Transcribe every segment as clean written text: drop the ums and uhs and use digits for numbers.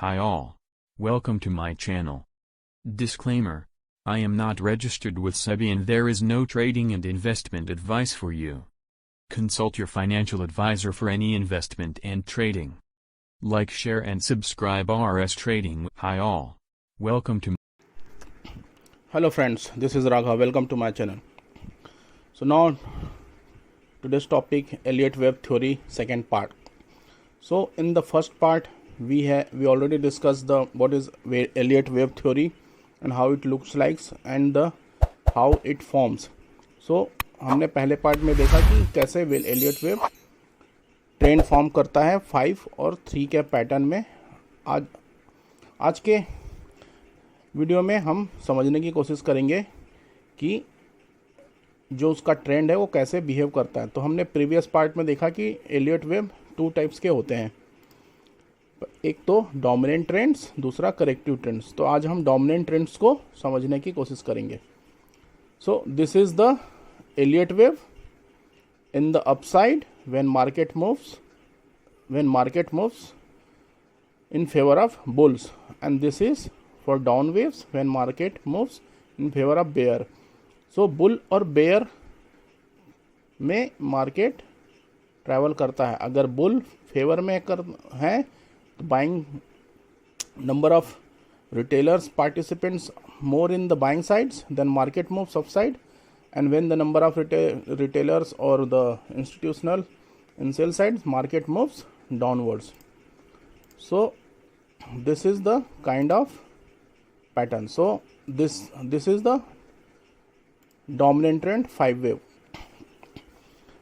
Hi all. Welcome to my channel. Disclaimer. I am not registered with SEBI and there is no trading and investment advice for you. Consult your financial advisor for any investment and trading. Like, share and subscribe RS Trading. Hi all. Welcome to. Hello friends, this is Raghav. Welcome to my channel. So now today's topic, Elliott-Webb theory, second part. So in the first part we already discussed what is Elliott-Webb theory and how it looks like and how it forms. So हमने पहले part में देखा कि कैसे Elliott-web trend form करता है 5 और 3 के पैटर्न में. आज के वीडियो में हम समझने की कोशिश करेंगे कि जो उसका ट्रेंड है वो कैसे बिहेव करता है. तो हमने प्रीवियस पार्ट में देखा कि एलियट-वेब 2 टाइप्स के होते हैं, एक तो डोमिनेंट ट्रेंड्स, दूसरा करेक्टिव ट्रेंड्स. तो आज हम डोमिनेंट ट्रेंड्स को समझने की कोशिश करेंगे. सो this is the Elliott-Webb in the upside when market moves in favor of bulls, and this is for down waves when market moves in favor of bear. So bull और bear में market travel करता है. अगर bull favor में है तो buying number of retailers participants more in the buying sides, then market moves upside. And when the number of retailers or the institutional in sell sides, market moves downwards. So this is the kind of pattern. So this is the dominant trend 5 wave.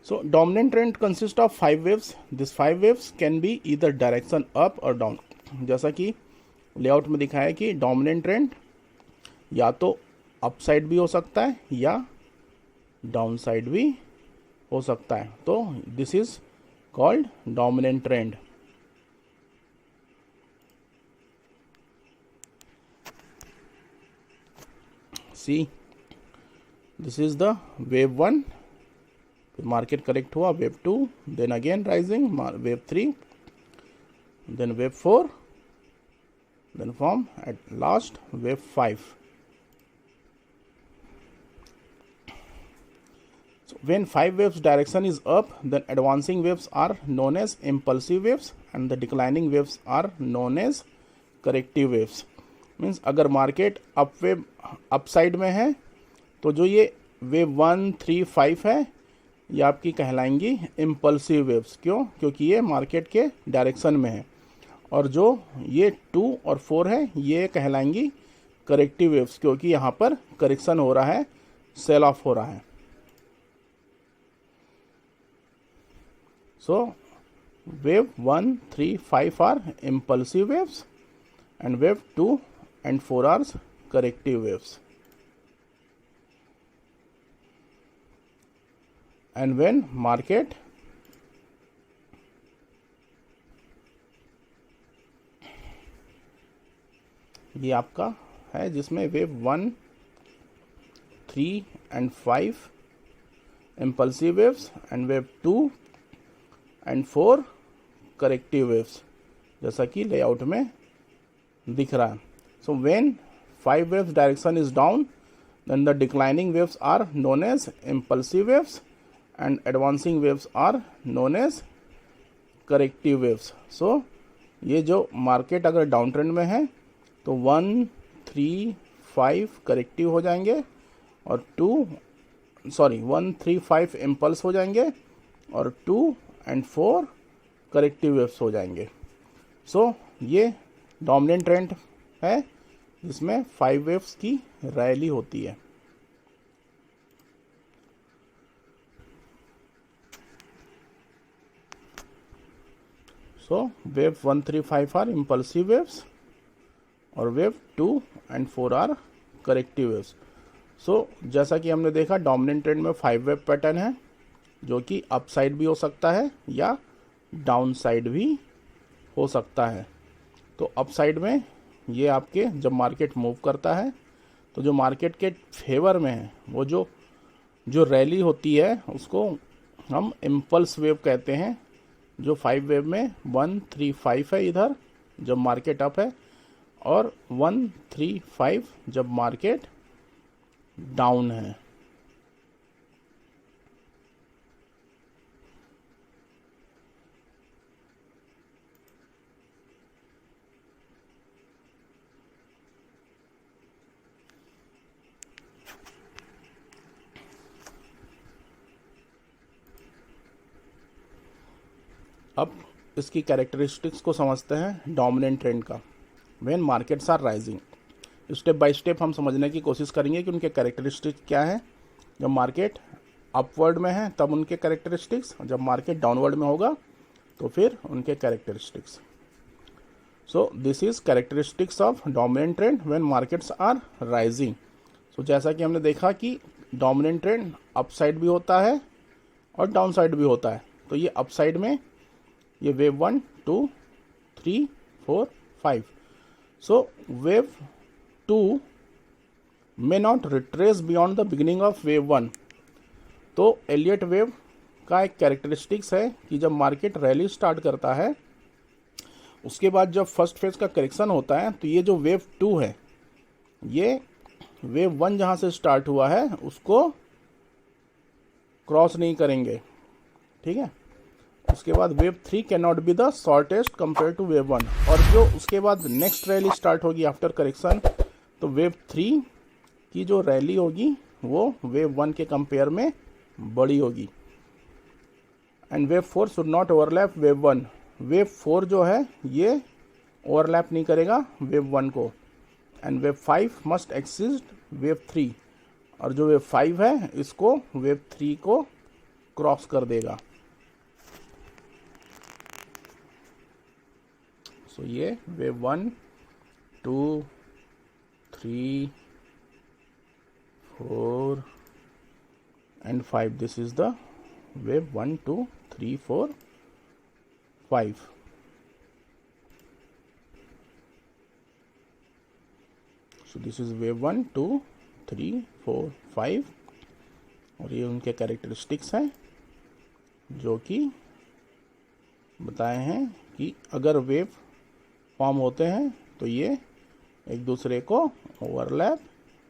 So dominant trend consists of 5 waves. These 5 waves can be either direction up or down. जैसा कि layout में दिखाया है कि dominant trend या तो upside भी हो सकता है या डाउन साइड भी हो सकता है. तो this is called dominant trend. See this is the wave 1, market correct हुआ, wave 2, then again rising, wave 3, then wave 4, then form at last wave 5. So when 5 waves direction is up, then advancing waves are known as impulsive waves and the declining waves are known as corrective waves. Means अगर market upside में है तो जो ये wave 1, 3, 5 है ये आपकी कहलाएंगी impulsive waves. क्यों? क्योंकि ये मार्केट के डायरेक्शन में है. और जो ये 2 और 4 है ये कहलाएंगी करेक्टिव वेव्स, क्योंकि यहाँ पर करेक्शन हो रहा है, सेल ऑफ हो रहा है. So wave 1, 3, 5 are impulsive waves and wave 2 and 4 are corrective waves. And when market ये आपका है जिसमें wave 1, 3 and 5 impulsive waves and wave 2 and 4 corrective waves, जैसा कि लेआउट में दिख रहा है. So when 5 waves direction is down, then the declining waves are known as impulsive waves and advancing waves are known as corrective waves. So ये जो market अगर down trend में है तो 1, 3, 5 करेक्टिव हो जाएंगे और 1, 3, 5 इम्पल्स हो जाएंगे और 2 एंड 4 करेक्टिव वेव्स हो जाएंगे. सो ये डोमिनेंट ट्रेंड है जिसमें 5 वेव्स की रैली होती है. So wave 1, 3, 5 are impulsive waves और wave 2 and 4 are corrective waves. So जैसा कि हमने देखा डोमिनेंट ट्रेंड में 5 वेव पैटर्न है जो कि अपसाइड भी हो सकता है या डाउन साइड भी हो सकता है. तो अपसाइड में ये आपके जब मार्केट मूव करता है तो जो मार्केट के फेवर में है वो जो रैली होती है उसको हम इम्पल्स वेव कहते हैं. जो 5 वेव में 1, 3, 5 है इधर जब मार्केट अप है, और 135 जब मार्केट डाउन है। अब इसकी कैरेक्टरिस्टिक्स को समझते हैं डोमिनेंट ट्रेंड का। When markets are rising, step by step हम समझने की कोशिश करेंगे कि उनके कैरेक्टरिस्टिक्स क्या है। जब मार्केट अपवर्ड में है तब उनके कैरेक्टरिस्टिक्स, जब मार्केट डाउनवर्ड में होगा तो फिर उनके characteristics. So this is characteristics of dominant trend when markets are rising. So जैसा कि हमने देखा कि डोमिनेंट ट्रेंड अप साइड भी होता है और डाउन साइड भी होता है। तो ये अप साइड में ये wave 1 2 3 4 5। So wave 2 may not retrace beyond the beginning of wave 1। तो एलियट वेव का एक कैरेक्टरिस्टिक्स है कि जब मार्केट रैली स्टार्ट करता है, उसके बाद जब फर्स्ट फेज का करेक्शन होता है, तो ये जो वेव 2 है, ये वेव 1 जहाँ से स्टार्ट हुआ है उसको क्रॉस नहीं करेंगे, ठीक है। उसके बाद wave 3 can not be the shortest compare to wave 1, और जो उसके बाद नेक्स्ट रैली स्टार्ट होगी आफ्टर करेक्शन, तो वेव 3 की जो रैली होगी वो वेव 1 के कंपेयर में बड़ी होगी। And wave 4 should not overlap wave 1। Wave 4 जो है ये ओवरलैप नहीं करेगा वेव 1 को। And wave 5 must exist wave 3, और जो वेव 5 है इसको वेव 3 को क्रॉस कर देगा। सो ये wave 1 2 3 4 and 5, this is the wave 1 2 3 4 5। so this is wave 1 2 3 4 5, और ये उनके कैरेक्टरिस्टिक्स हैं जो कि बताए हैं कि अगर वेव फॉर्म होते हैं तो ये एक दूसरे को ओवरलैप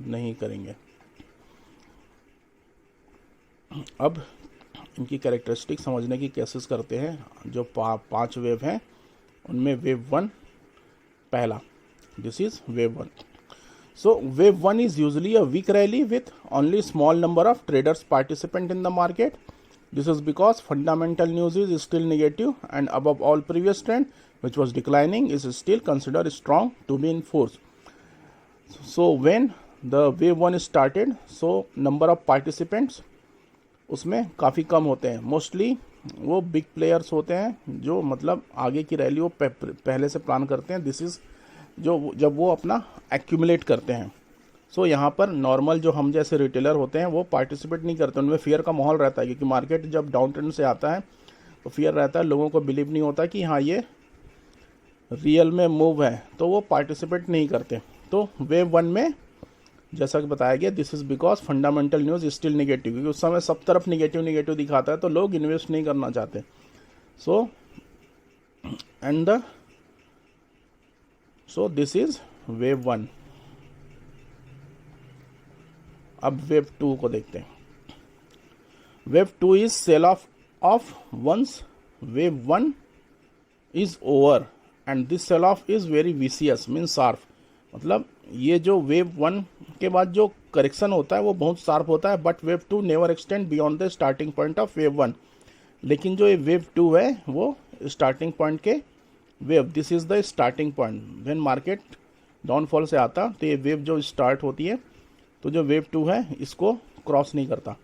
नहीं करेंगे। अब इनकी कैरेक्टरिस्टिक समझने की कोशिश करते हैं। जो 5 वेव हैं उनमें वेव 1 पहला, this is wave 1। So wave 1 is usually a weak rally with only small number of traders participant in the market. This is because fundamental news is still negative, and above all, previous trend, which was declining, is still considered strong to be in force. So when the wave 1 started, so number of participants उसमें काफ़ी कम होते हैं। Mostly वो big players होते हैं जो मतलब आगे की रैली वो पहले से प्लान करते हैं। दिस इज़ जो जब वो अपना एक्यूमुलेट करते हैं। सो यहाँ पर नॉर्मल जो हम जैसे रिटेलर होते हैं वो पार्टिसिपेट नहीं करते, उनमें फियर का माहौल रहता है, क्योंकि मार्केट जब डाउन ट्रेंड से आता है तो फियर रहता है, लोगों को बिलीव नहीं होता कि हाँ ये रियल में मूव है, तो वो पार्टिसिपेट नहीं करते। तो वेव 1 में जैसा कि बताया गया, this is because fundamental news still negative, क्योंकि उस समय सब तरफ निगेटिव दिखाता है तो लोग इन्वेस्ट नहीं करना चाहते। So this is wave 1। अब वेव 2 को देखते हैं। Wave 2 is sell off once wave 1 is over, and this sell off is very vicious mean sharp. मतलब ये जो वेव 1 के बाद जो करेक्शन होता है वो बहुत शार्प होता है, but wave 2 never extend beyond the starting point of wave 1। लेकिन जो ये वेव 2 है वो स्टार्टिंग पॉइंट के wave, this is the starting point. When market downfall से आता तो ये वेव जो स्टार्ट होती है, तो जो वेव 2 है इसको क्रॉस नहीं करता,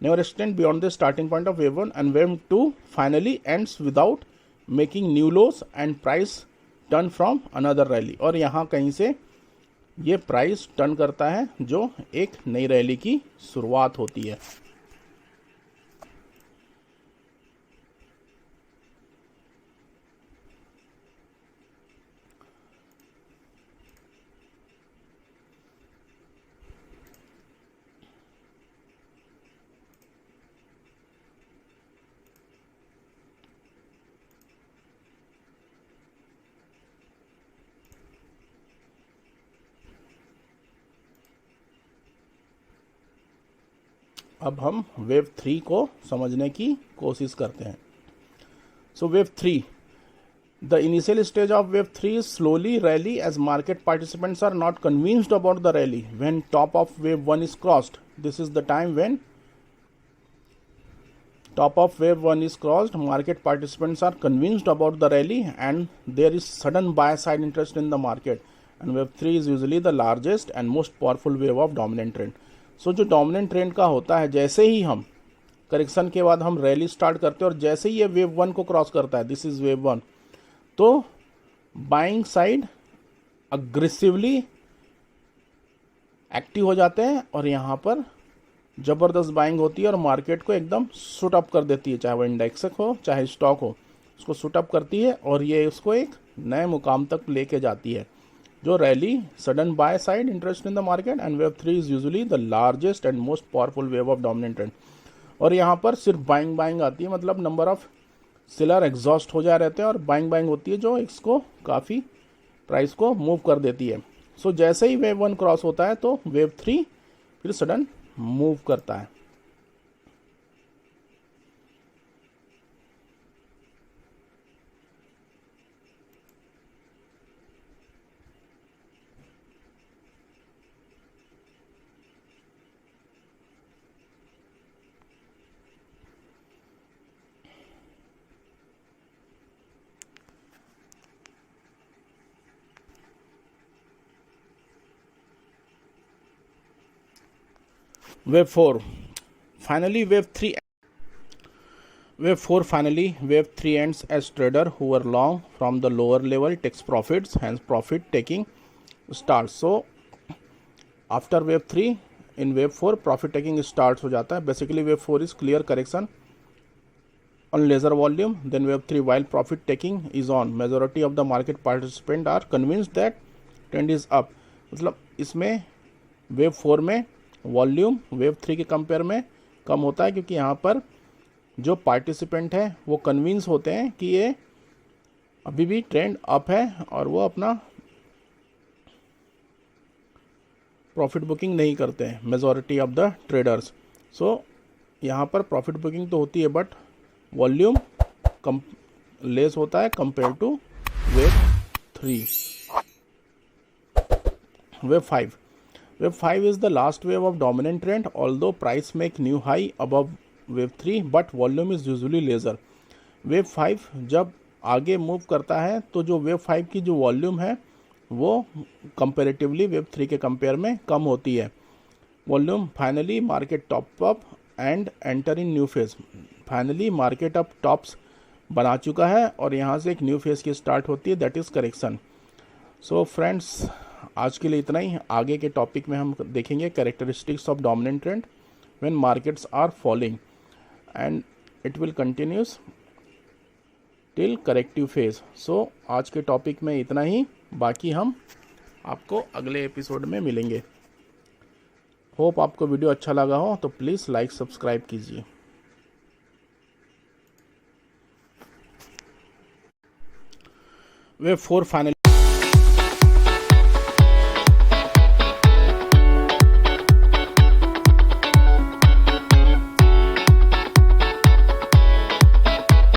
never extend beyond the starting point of wave 1, and wave 2 finally ends without making new loss and price turn from another rally. और यहाँ कहीं से ये प्राइस टर्न करता है जो एक नई रैली की शुरुआत होती है। अब हम वेव 3 को समझने की कोशिश करते हैं। सो wave 3, the initial stage of wave 3 is slowly rally as market participants are not convinced about the rally. When top of wave 1 is crossed, this is the time when top of wave 1 is crossed, market participants are convinced about the rally and there is sudden buy side interest in the market, and wave 3 is usually the largest and most powerful wave of dominant trend. So जो dominant trend का होता है, जैसे ही हम correction के बाद हम rally start करते हैं और जैसे ही ये वेव 1 को क्रॉस करता है, दिस इज वेव 1, तो बाइंग साइड अग्रेसिवली एक्टिव हो जाते हैं और यहाँ पर ज़बरदस्त बाइंग होती है और मार्केट को एकदम शूट अप कर देती है, चाहे वो इंडेक्स हो चाहे स्टॉक हो, उसको शूट अप करती है और ये उसको एक नए मुकाम तक लेके जाती है। जो rally sudden by side interest in the market, and wave 3 is usually the largest and most powerful wave of dominant trend. और यहाँ पर सिर्फ बाइंग आती है, मतलब नंबर ऑफ सेलर एग्जॉस्ट हो जा रहते हैं और बाइंग होती है जो इसको काफ़ी प्राइस को मूव कर देती है। सो जैसे ही वेव 1 क्रॉस होता है तो वेव 3 फिर सडन मूव करता है। Wave 4, finally wave 3 ends as trader who were long from the lower level takes profits, hence profit taking starts. So after wave 3, in wave 4 profit taking starts हो जाता है। Basically wave 4 is clear correction on lesser volume, then wave 3 while profit taking is on, majority of the market participants are convinced that trend is up। मतलब इसमें wave 4 में volume wave 3 के compare में कम होता है क्योंकि यहाँ पर जो पार्टिसिपेंट है वो कन्विंस होते हैं कि ये अभी भी ट्रेंड अप है और वो अपना प्रॉफिट बुकिंग नहीं करते हैं, मेजॉरिटी ऑफ द ट्रेडर्स। सो यहाँ पर प्रॉफिट बुकिंग तो होती है बट वॉल्यूम कम लेस होता है compare to wave 3। Wave 5 is the last wave of dominant trend, although price make new high above wave 3 but volume is usually lesser। wave 5 जब आगे move करता है तो जो wave 5 की जो वॉल्यूम है वो कंपेरेटिवली wave 3 के कंपेयर में कम होती है। Volume finally market top up and enter in new phase. Finally market अब टॉप्स बना चुका है और यहाँ से एक न्यू फेज की स्टार्ट होती है, that is correction. So friends, आज के लिए इतना ही। आगे के टॉपिक में हम देखेंगे characteristics of dominant trend when markets are falling and it will continues till corrective phase. So आज के टॉपिक में इतना ही, बाकी हम आपको अगले एपिसोड में मिलेंगे। होप आपको वीडियो अच्छा लगा हो तो प्लीज़ लाइक सब्सक्राइब कीजिए। Wave 4 finally